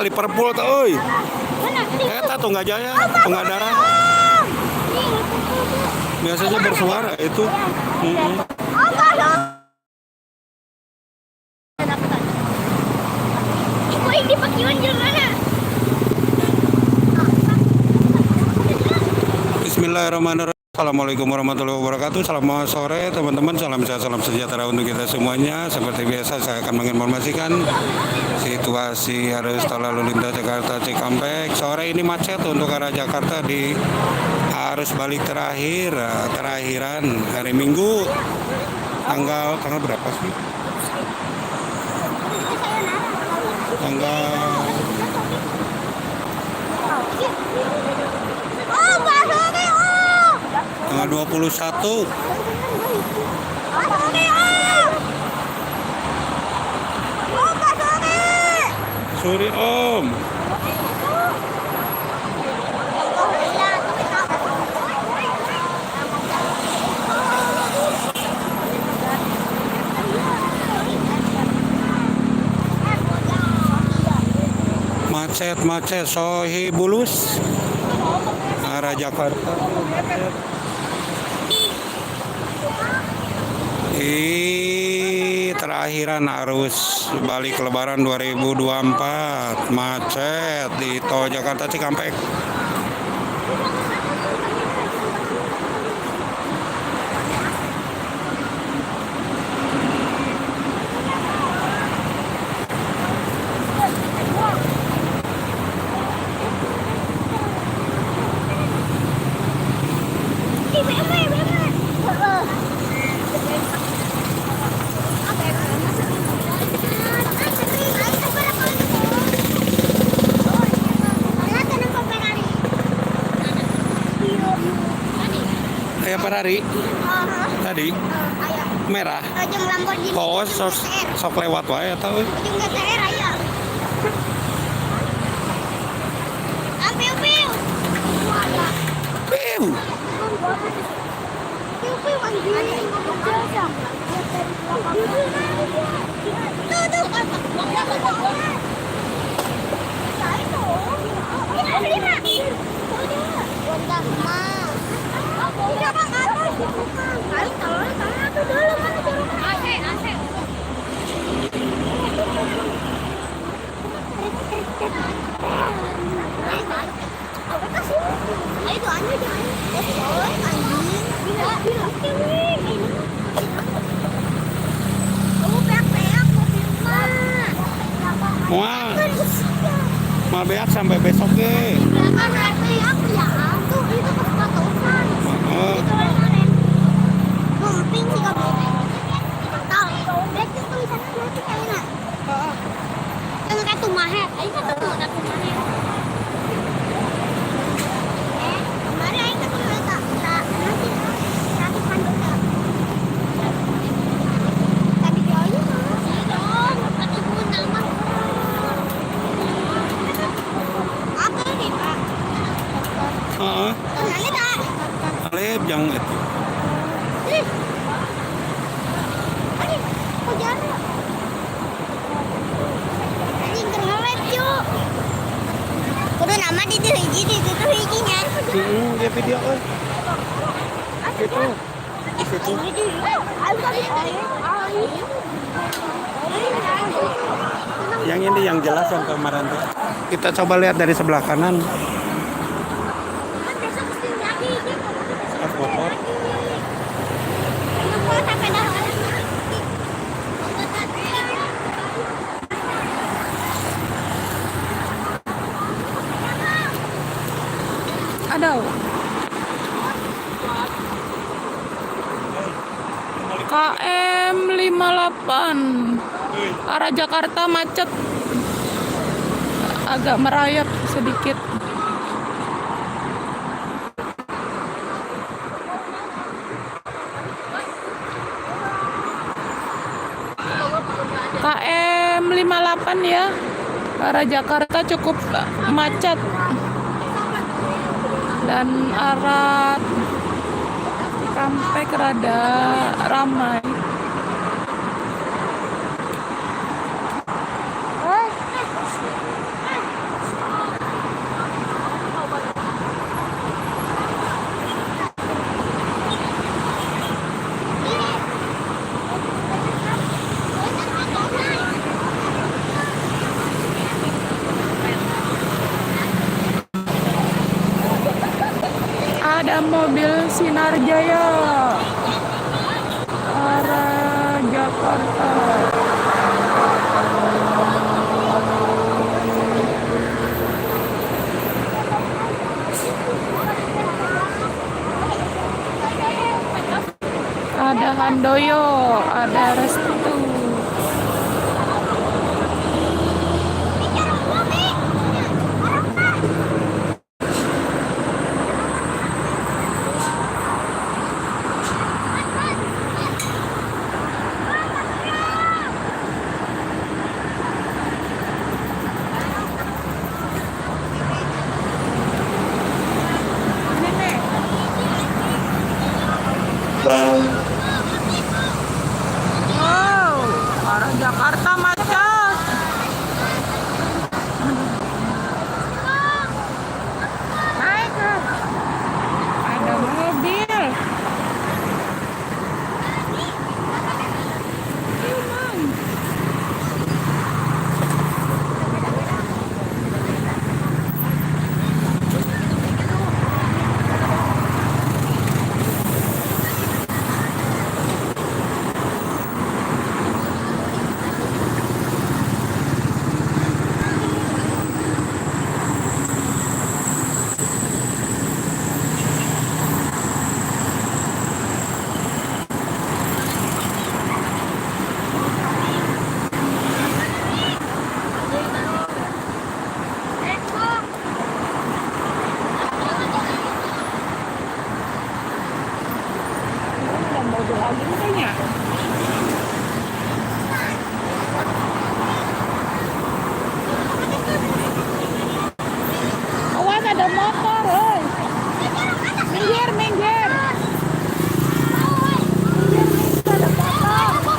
Liverpool tuh, euy. Eta Tunggal Jaya, Tunggal Darat. Biasanya bersuara itu. Bismillahirrahmanirrahim. Assalamualaikum warahmatullahi wabarakatuh. Selamat sore teman-teman. Salam sehat, salam sejahtera untuk kita semuanya. Seperti biasa saya akan menginformasikan situasi arus tol lalu lintas Jakarta Cikampek. Sore ini macet untuk arah Jakarta di arus balik terakhiran hari Minggu. Tanggal berapa sih? Tanggal 21. Sorry Om. Macet Sohi Bulus arah Jakarta. Terakhiran arus balik Lebaran 2024 macet di tol Jakarta Cikampek. Kayak Ferrari tadi merah. Oh, sok lewat wae atau? Wah, mal beak sampai besok ke. Alep yang itu. Kudu nama di hijinya. Dia video kan. Itu. Yang ini yang jelas yang kemarin tuh. Kita coba lihat dari sebelah kanan. Motor. Ada KM 58 arah Jakarta macet, agak merayap sedikit. KM 58 ya, arah Jakarta cukup macet dan arah Cikampek rada ramai. mobil Sinar Jaya arah Jakarta. Ada Handoyo, ada Restu. Wow, arah Jakarta macet. Naik ke. Ada mobil. Emang. Ada mobil lagi kayaknya. Awas ada motor, oi. Minggir, minggir. Ada motor.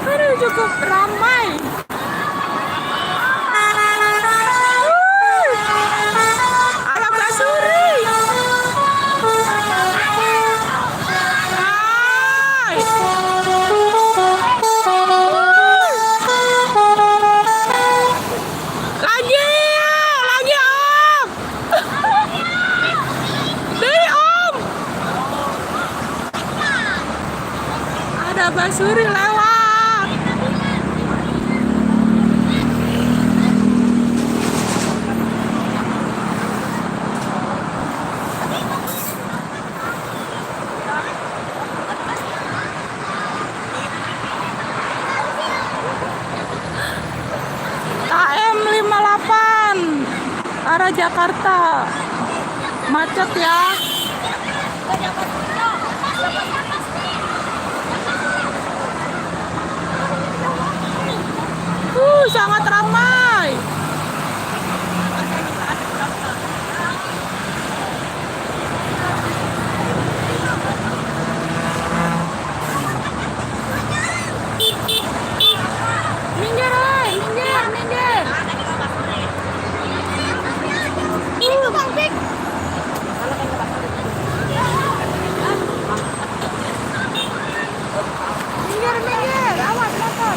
Aduh, cukup ramai. Ada basuri. Hai. Lagi Om. Deh Om. Ada basuri lewat. KM 58 arah Jakarta. Macet ya. Sangat ramai. Minggir, oi, minggir, minggir. Ini tuh Bang Pik. Minggir, minggir. Awas motor.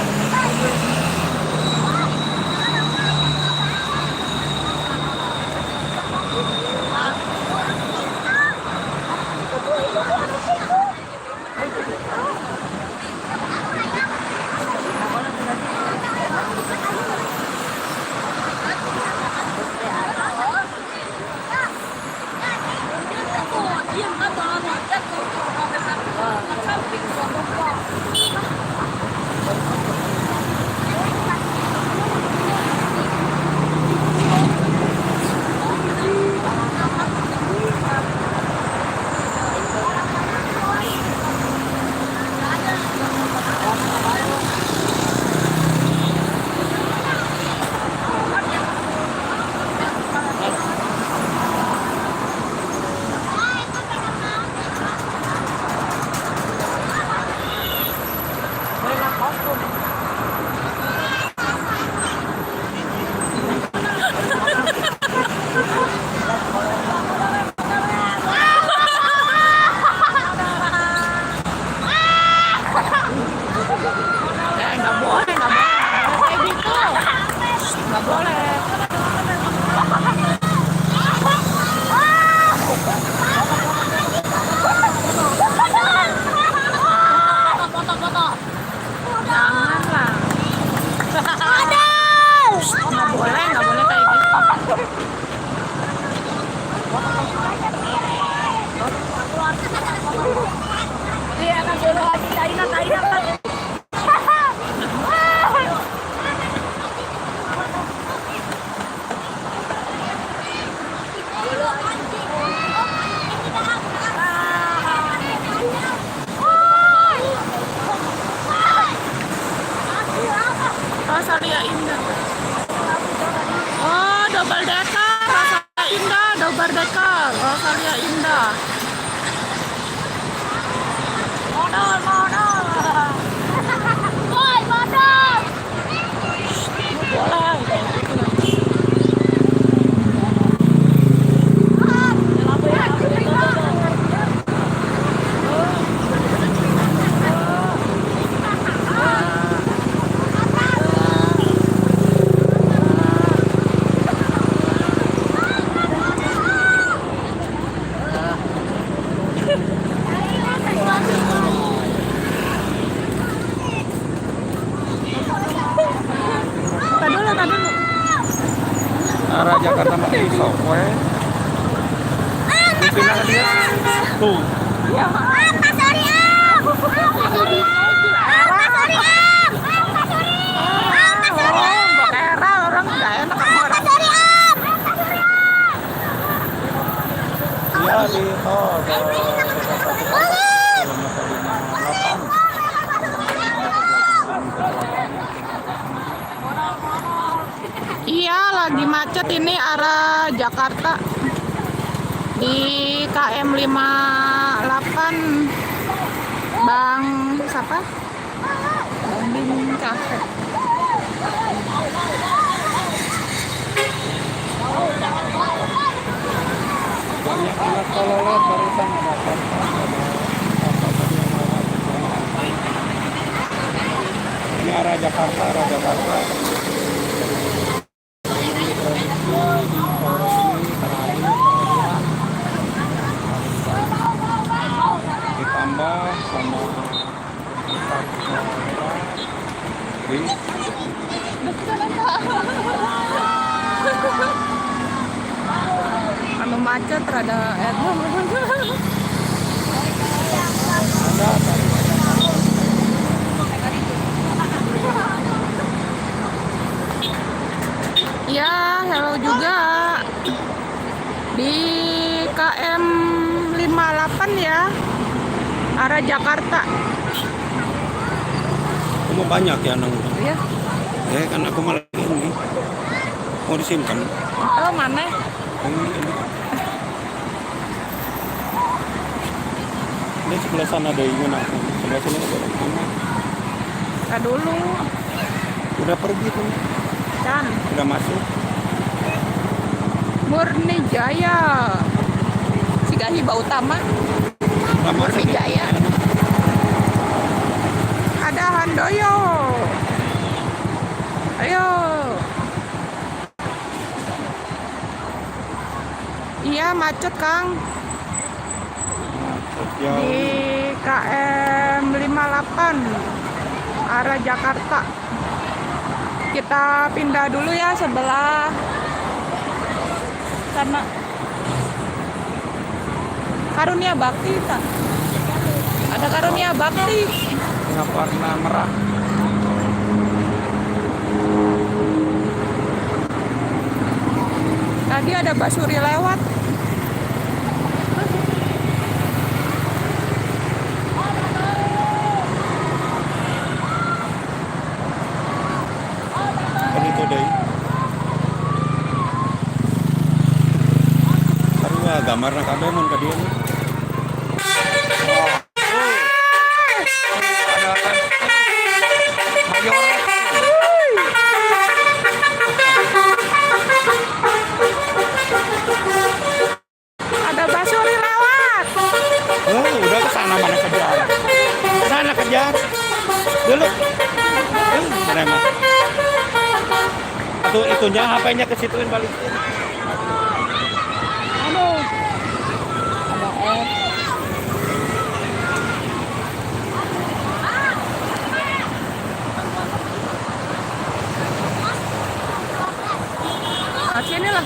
Iya kan dulu lagi China kan. Rosalia Indah. Oh, double decker. Rosalia Indah, double decker. Rosalia Indah. Modal. Woi, modal. Boleh. Tadi dulu. Arah Jakarta mah iso we. Dipindah dia. Tuh. Ya, Bakera orang nggak enak sama orang. Iya di tol. Iya, lagi macet ini arah Jakarta di KM 58 Bang siapa? Bang Bin Cafe. Banyak anak kololot barusan ada. Ini arah Jakarta. Ditambah sama Anu macet rada ya, hello juga di KM 58 ya, arah Jakarta. kamu banyak ya nang. Ya. Kan aku malah ini mau disimpan. Oh, mana? Ini sebelah sana ada ini nak. Sebelah sini ada ini. Ka dulu. Udah pergi tuh. Kan Udah masuk. Murni Jaya. Sigahiba Utama. Murni Jaya. Ada Handoyo. Ayo. Iya, macet, Kang. Ya, Di KM 58 arah Jakarta. Kita pindah dulu ya sebelah sana. Karunia Bakti tak? Ada Karunia Bakti. yang warna merah. Tadi ada Basuri lewat. Kan itu deh. Karena gambarnya kabeh mun ka dieu. Ada Basuri lewat. Oh, udah ke sana mana kejar. Ke sana kejar. Dulu. Mana emang? Atau itunya HP-nya ke situin balikin. Aduh. Ada F. Nah, sini lah.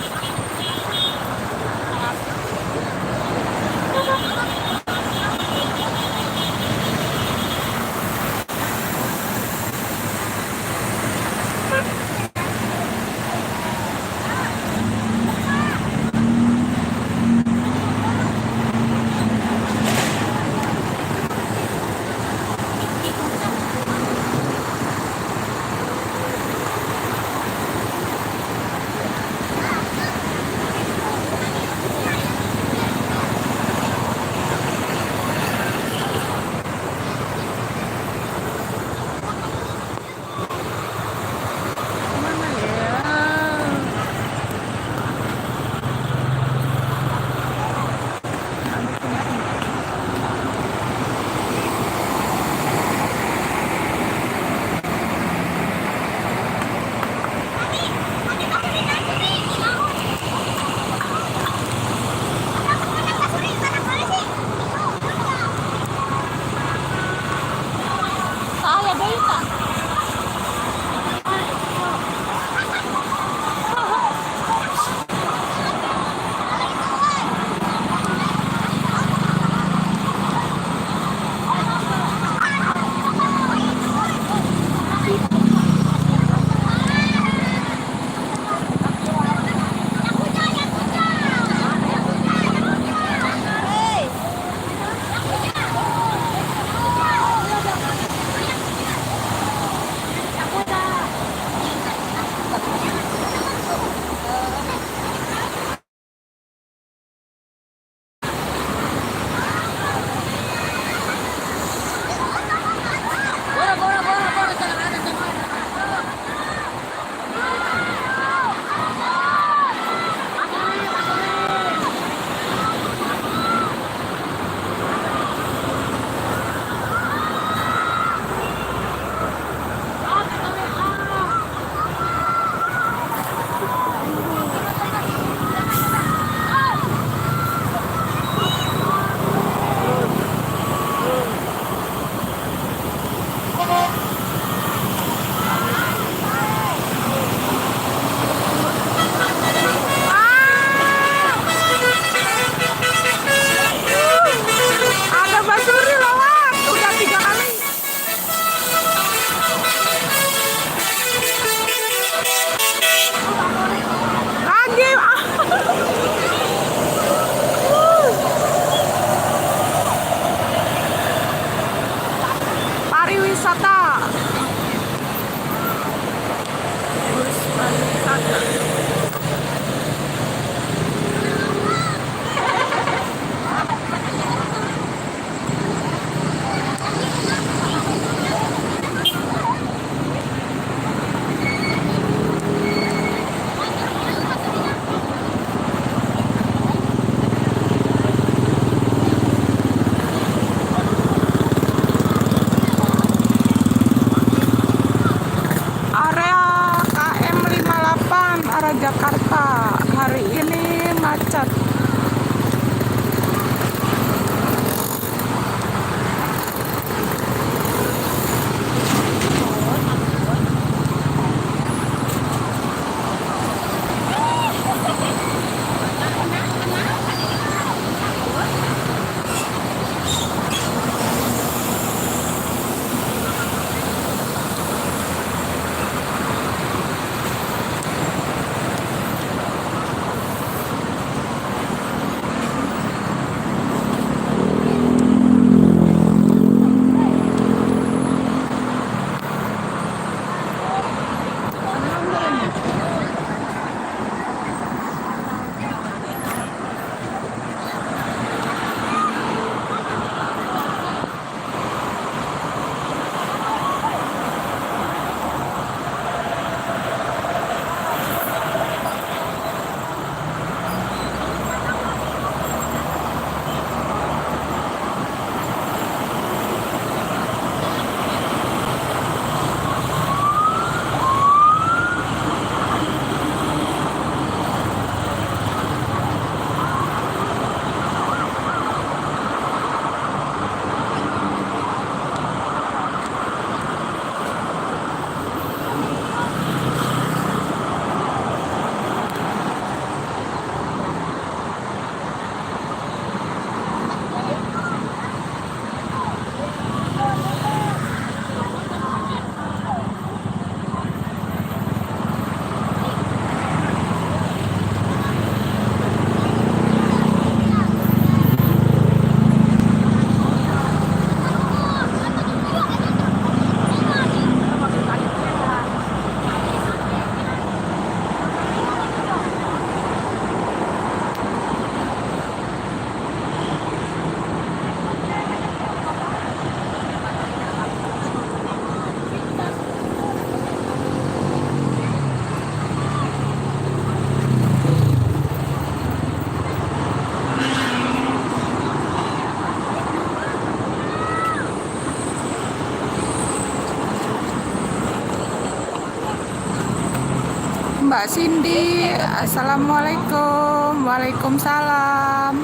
Mbak Cindy. Assalamualaikum. Waalaikumsalam.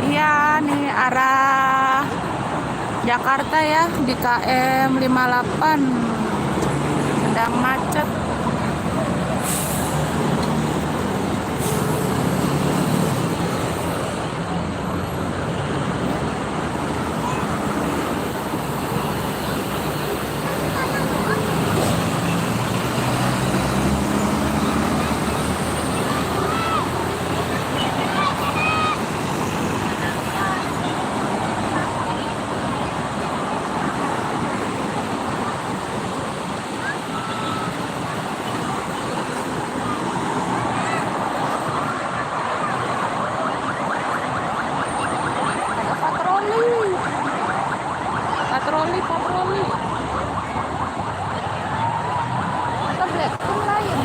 Iya nih arah Jakarta ya di KM 58 sedang macet. Ada patroli, patroli, patroli. Tablet pun lain.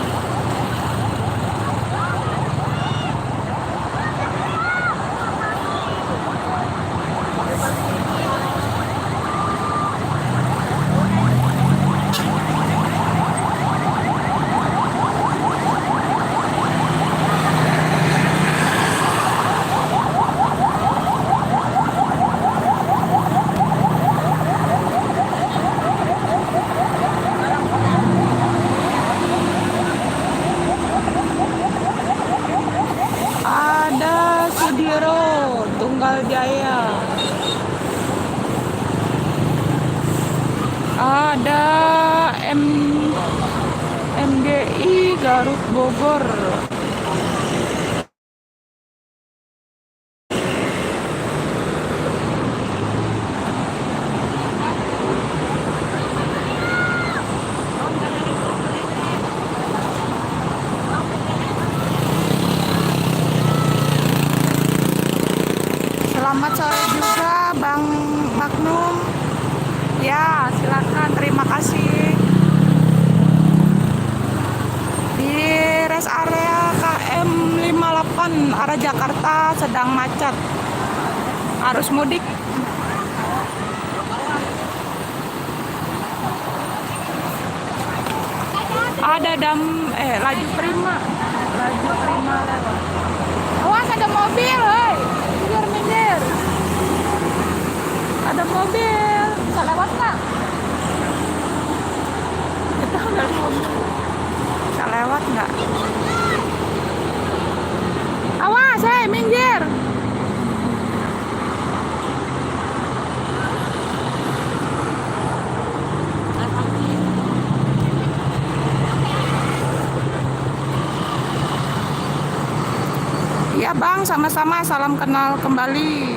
Ada Sudiro, Tunggal Jaya. Ada M MGI Garut Bogor. Selamat sore juga Bang Magnum. Ya, silakan. Terima kasih. Di rest area KM 58 arah Jakarta sedang macet. Arus mudik. Ada laju prima. Laju prima lewat. Awas ada mobil, hei. Minggir, minggir. Ada mobil. Bisa lewat nggak? Kita udah mobil. Bisa lewat nggak? Awas, hei, minggir. Ya Bang, sama-sama, salam kenal kembali.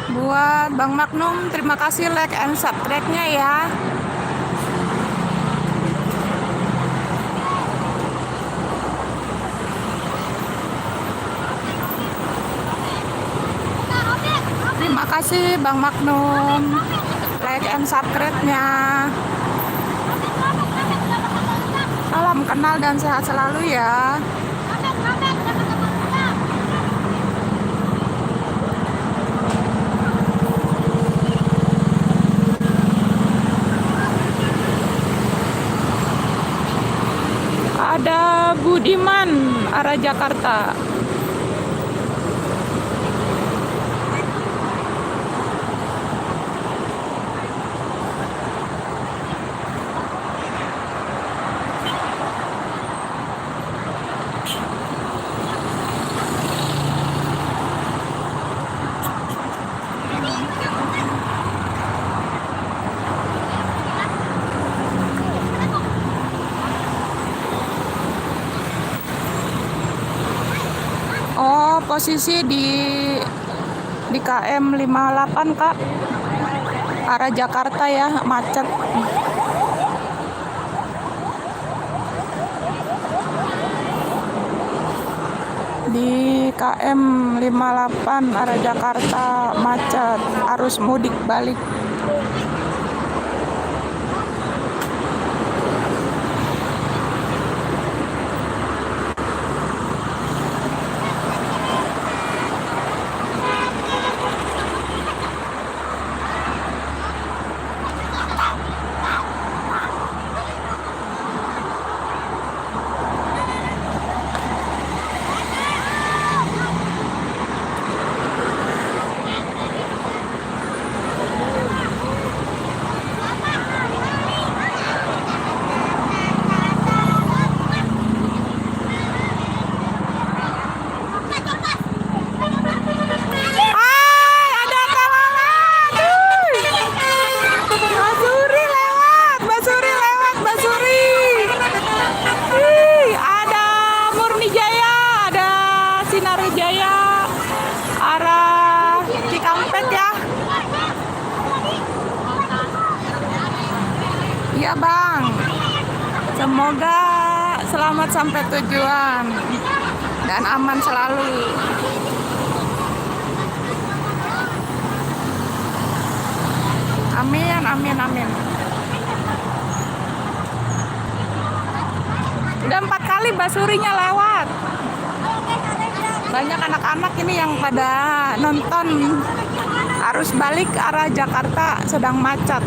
Buat Bang Magnum, terima kasih like and subscribe-nya ya. Terima kasih Bang Magnum, like and subscribe-nya. Salam kenal dan sehat selalu ya. Ada Budiman arah Jakarta. Oh, posisi di KM 58 Kak. Arah Jakarta ya, macet. Di KM 58 arah Jakarta macet, arus mudik balik. Hai, ada kawalan. Basuri lewat, Basuri lewat, Basuri. Ada Murni Jaya, ada Sinar Jaya, arah Cikampek ya. Iya bang, semoga selamat sampai tujuan dan aman selalu. Amin, amin, amin. Udah 4 kali Basurinya lewat. Banyak anak-anak ini yang pada nonton arus balik ke arah Jakarta sedang macet.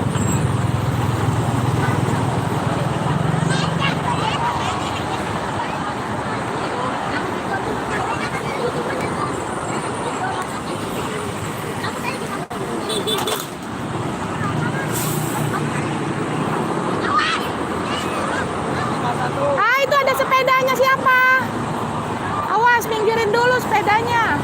Ah, itu ada sepedanya siapa? Awas, minggirin dulu sepedanya.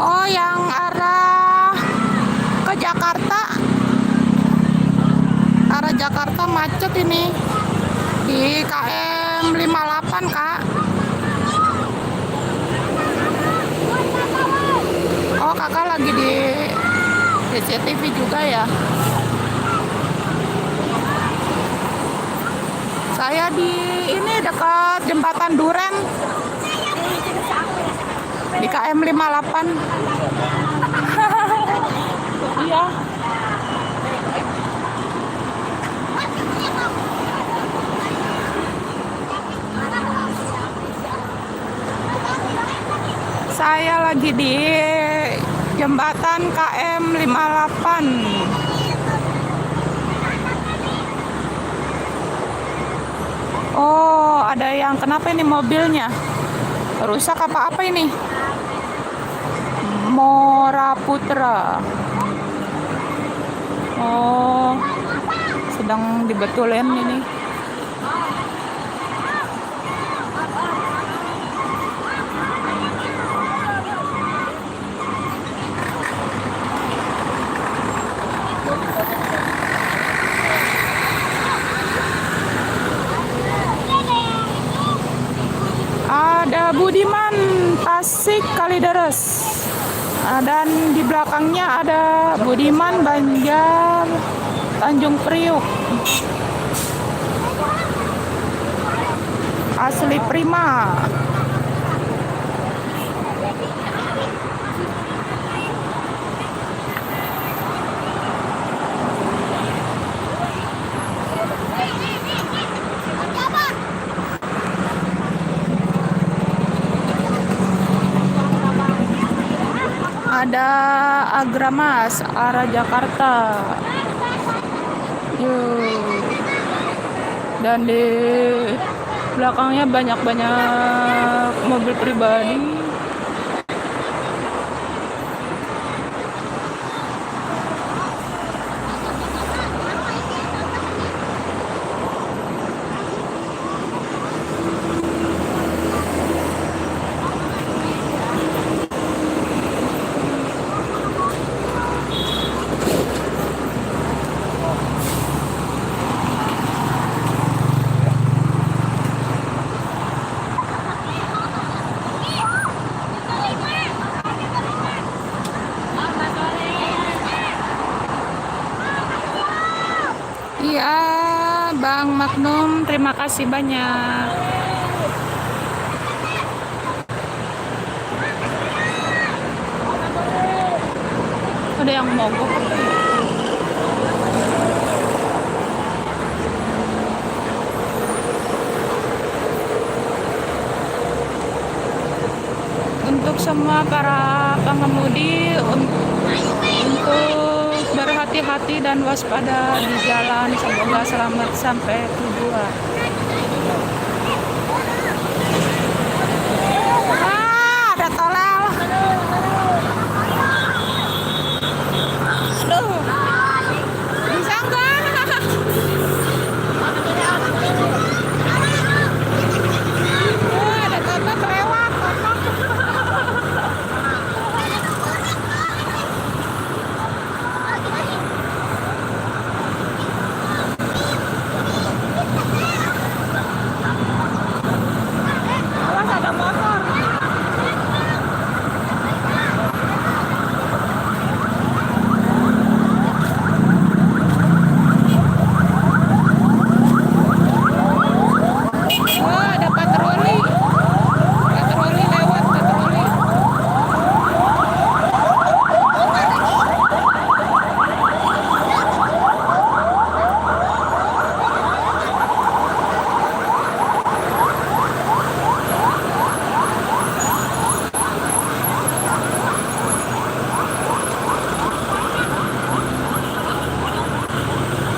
Oh, yang arah ke Jakarta. Arah Jakarta macet ini. Di KM 58, Kak. Oh, Kakak lagi di CCTV juga ya. Saya di ini dekat jembatan Duren. Di KM 58. Iya. Saya lagi di jembatan KM 58. Oh, ada yang kenapa ini mobilnya? Rusak apa ini? Mora Putra. Oh, sedang dibetulin ini. Ada Budiman Tasik Kalideres. Dan di belakangnya ada Budiman Banjar Tanjung Priuk. Asli prima. Ada Agramas arah Jakarta. Dan di belakangnya banyak mobil pribadi. kasih banyak. Ada yang mogok. Untuk semua para pengemudi untuk berhati-hati dan waspada di jalan, semoga selamat sampai tujuan. Ada tolel. Aduh. Bisa enggak? Ada totot lewat. Awas ada motor. Wah, ada patroli. Patroli lewat, patroli.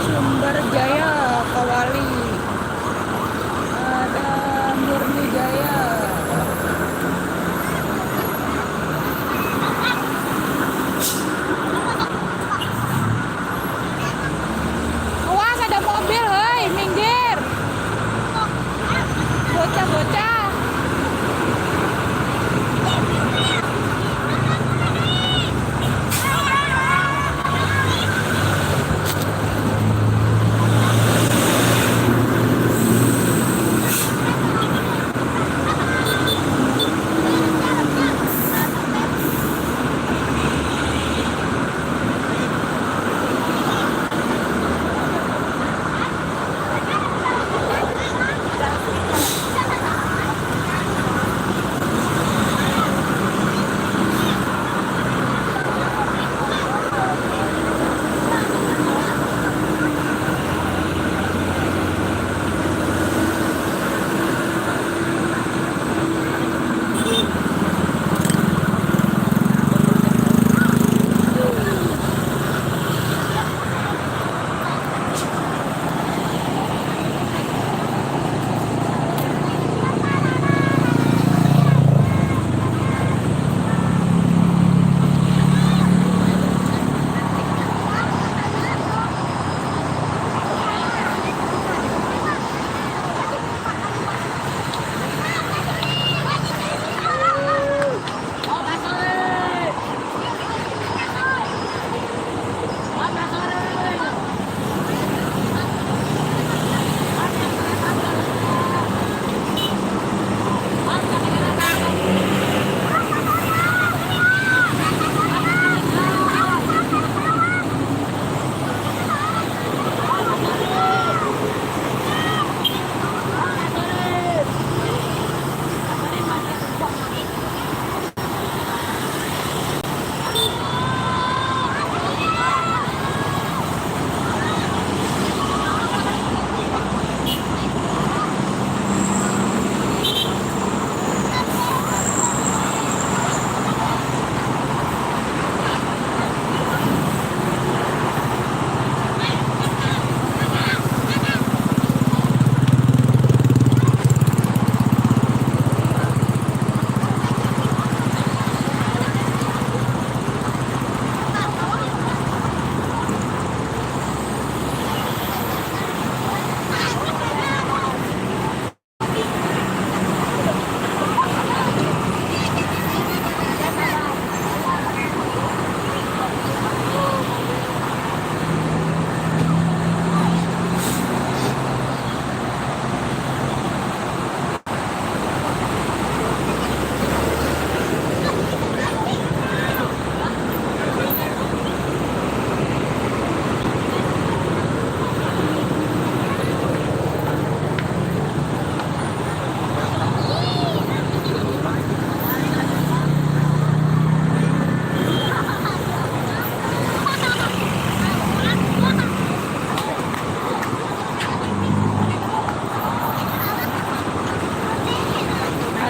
Sumber Jaya Kawali. Ada Murni Jaya. Awas ada mobil, hei, minggir. Bocah-bocah.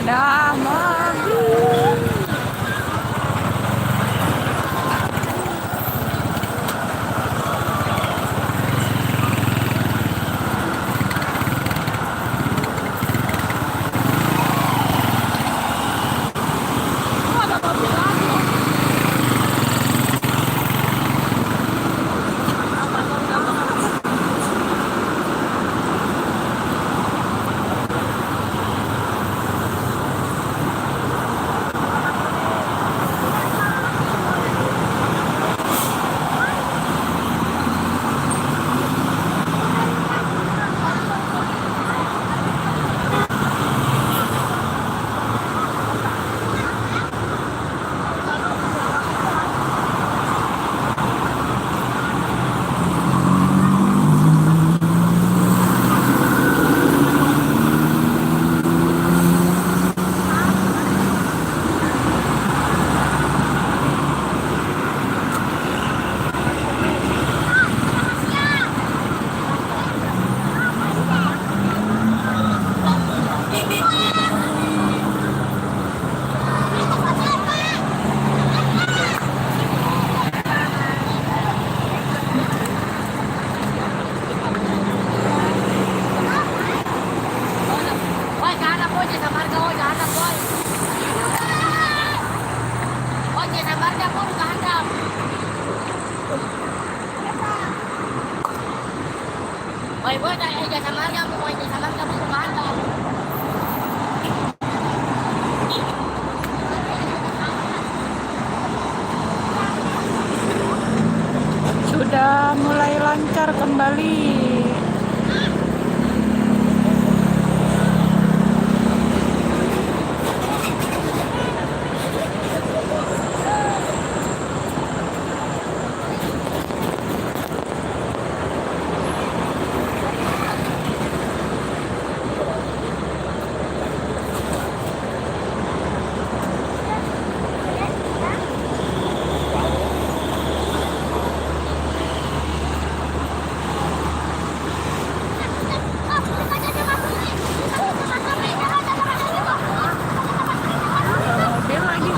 Ada mobil. Oh, ada mobil lagi. Sudah mulai lancar kembali. Mobil lagi.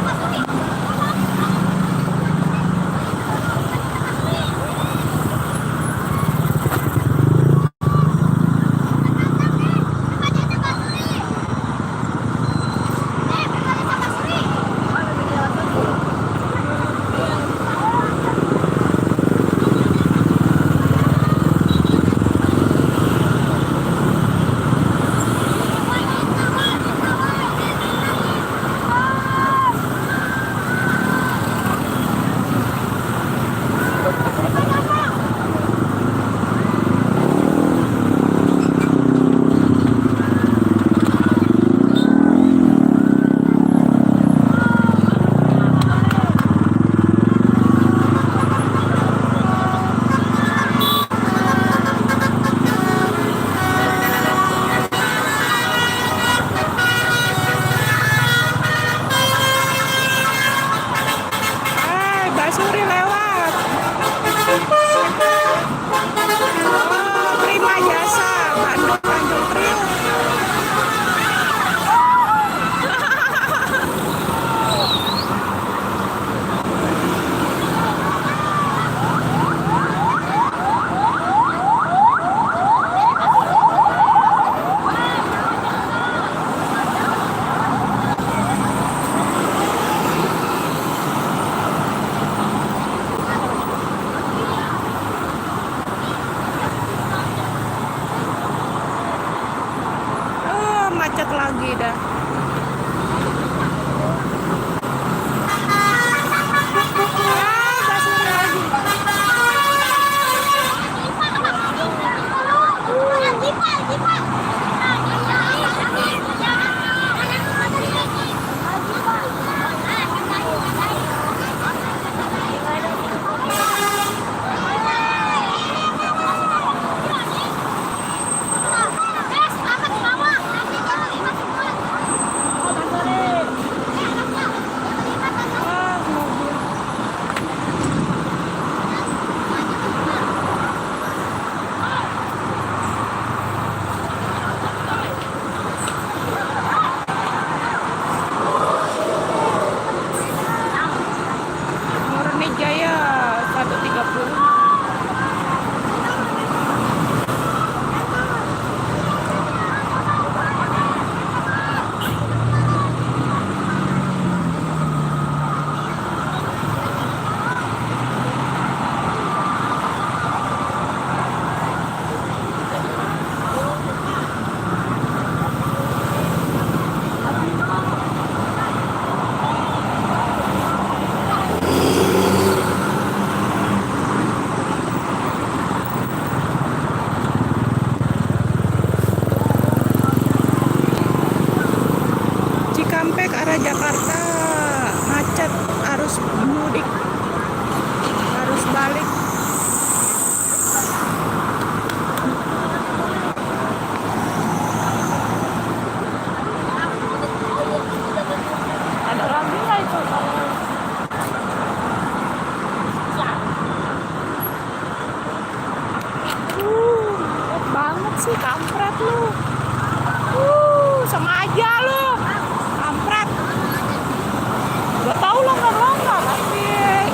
Basuri lewat. Oh, Prima Jasa, Bandung Tanjung Priok. Macet lagi dah. Basuri lagi. Jakarta macet, arus mudik, arus balik. Ada lagi nggak itu? Kuat banget sih, kampret lu. Sama aja lu, kampret. Gak tau longgar-longgar, habis.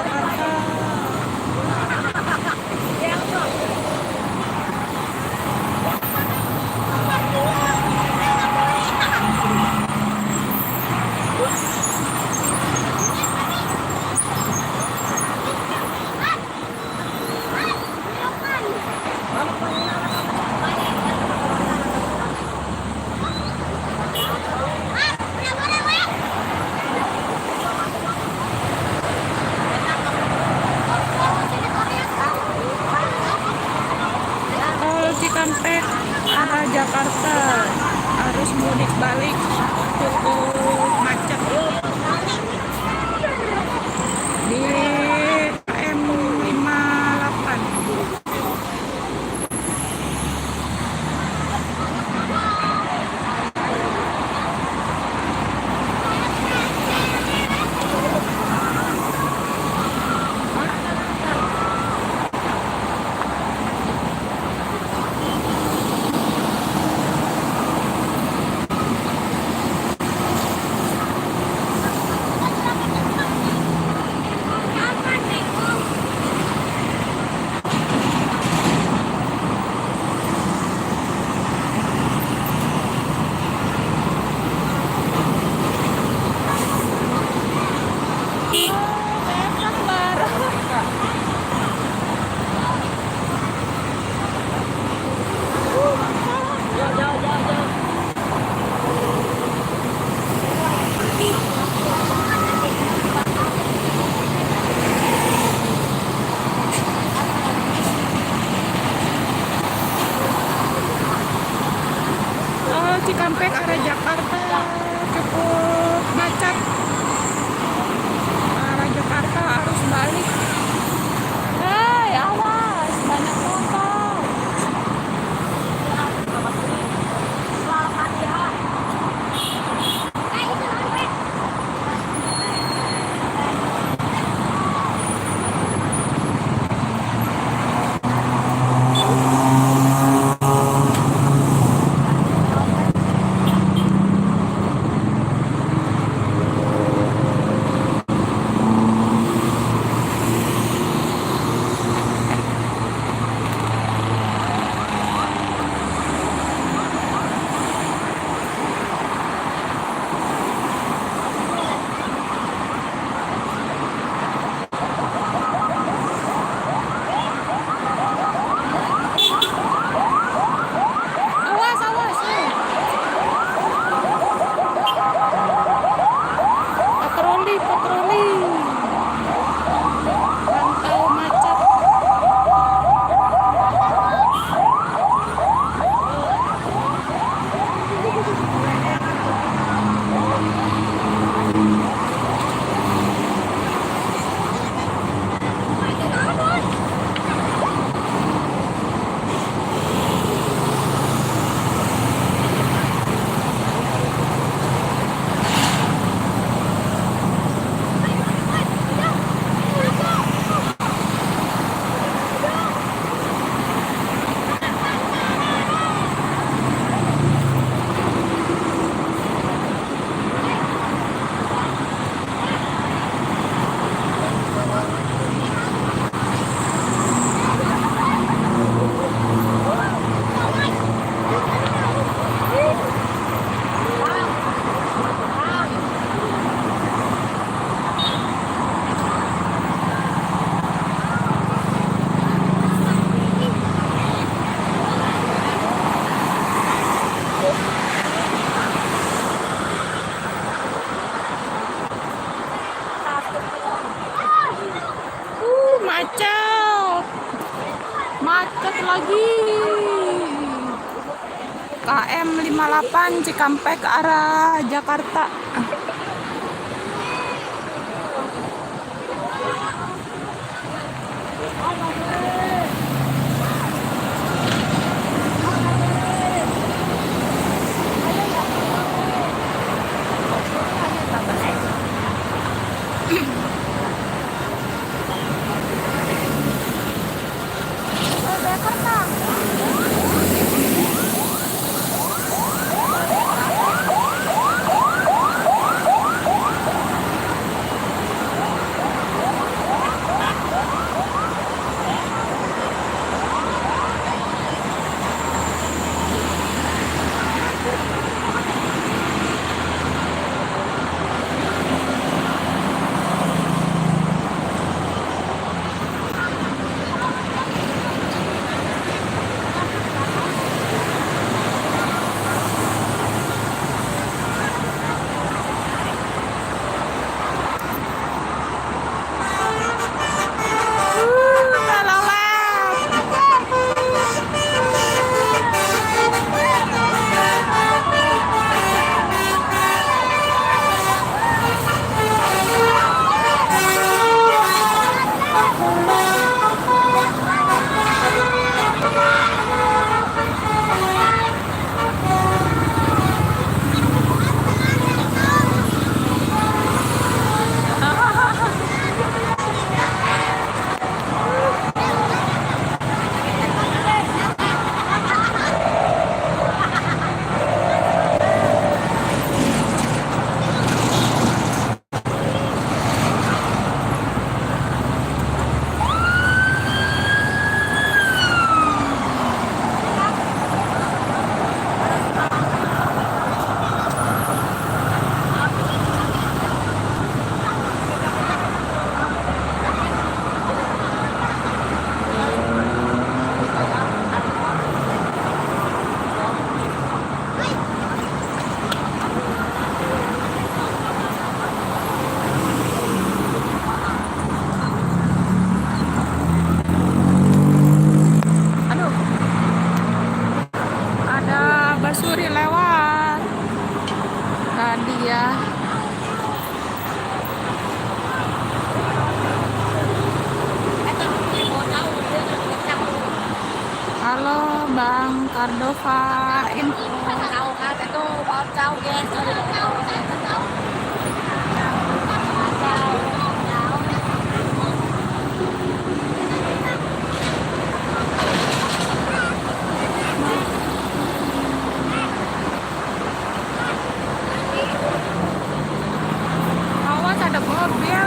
Jakarta. Tol Cikampek arah Jakarta arus mudik balik cukup macet di KM 58. Besok baru. Tol Cikampek arah Jakarta cukup macet. Arah Jakarta arus balik. Hei, awas, banyak motor. Awas, awas. Patroli, patroli. Pantau macet. Macet. Macet lagi. KM 58 Cikampek arah Jakarta. Bang Cardova info. Awas ada mobil.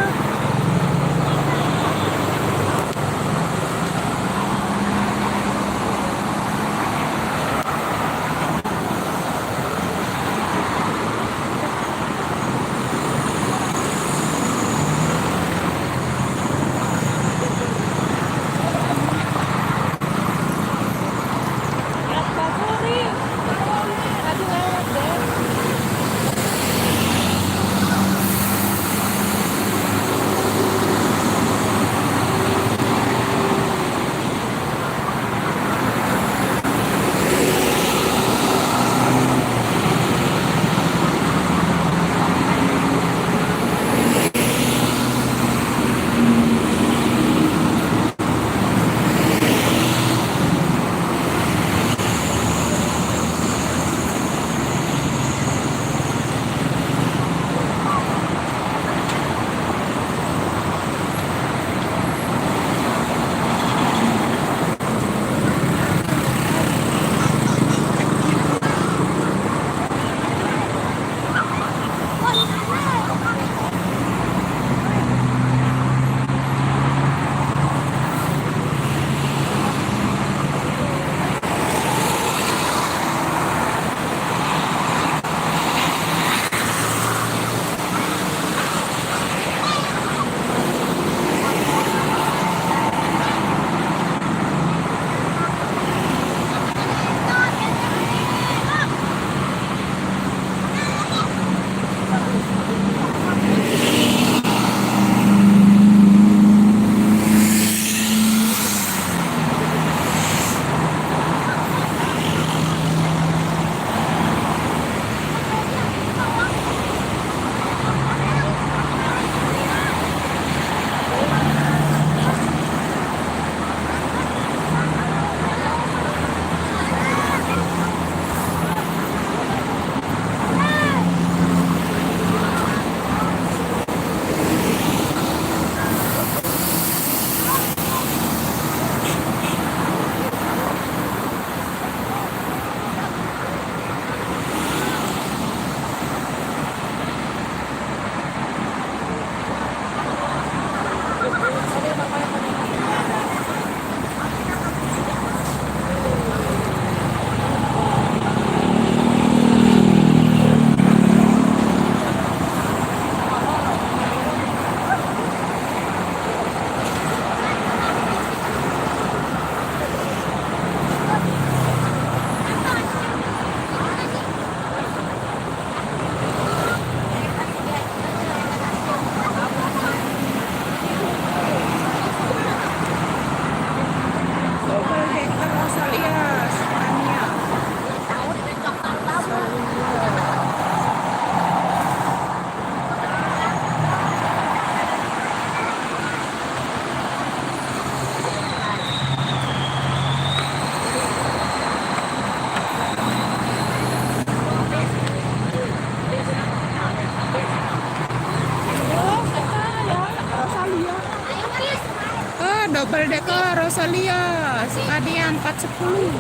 Double decker Rosalia Sekadian 410.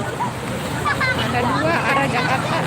Ada dua arah Jakarta.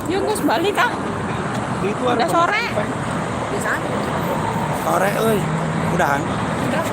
Yuk Gus balik ah. Itu Udah sore. Di sana. Sore euy. Udahan. Udah.